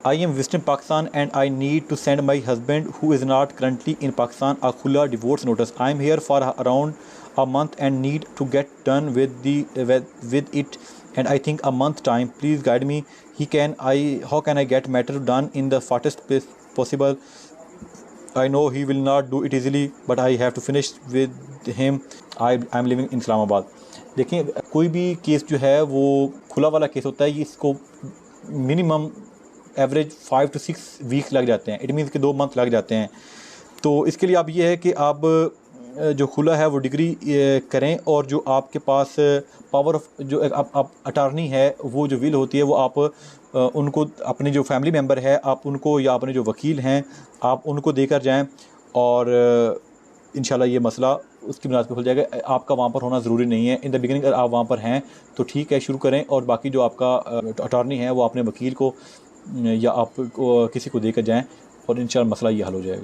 I am visiting Pakistan and I need to send my husband, who is not currently in Pakistan, a khula divorce notice. I am here for around a month and need to get done with it, and I think a month time. Please guide me. How can I get matter done in the fastest place possible? I know he will not do it easily, but I have to finish with him. I'm living in Islamabad. देखिए, कोई भी case जो है वो खुला वाला case होता है, ये इसको मिनिमम एवरेज 5 to 6 वीक्स लग जाते हैं। इट मीन्स कि 2 मंथ लग जाते हैं। तो इसके लिए आप ये है कि आप जो खुला है वो डिग्री करें, और जो आपके पास पावर ऑफ जो आप अटार्नी है, वो जो विल होती है वो आप उनको, अपने जो फैमिली मेम्बर है आप उनको, या अपने जो वकील हैं आप उनको देकर जाएं, और इंशाल्लाह ये मसला उसकी बुनियाद पर खुल जाएगा। आपका वहाँ पर होना ज़रूरी नहीं है। इन द बिगिनिंग अगर आप वहाँ पर हैं तो ठीक है, शुरू करें, और बाकी जो आपका अटार्नी है वो अपने वकील को या आप किसी को देकर जाएं, और इंशाल्लाह मसला ये हल हो जाएगा।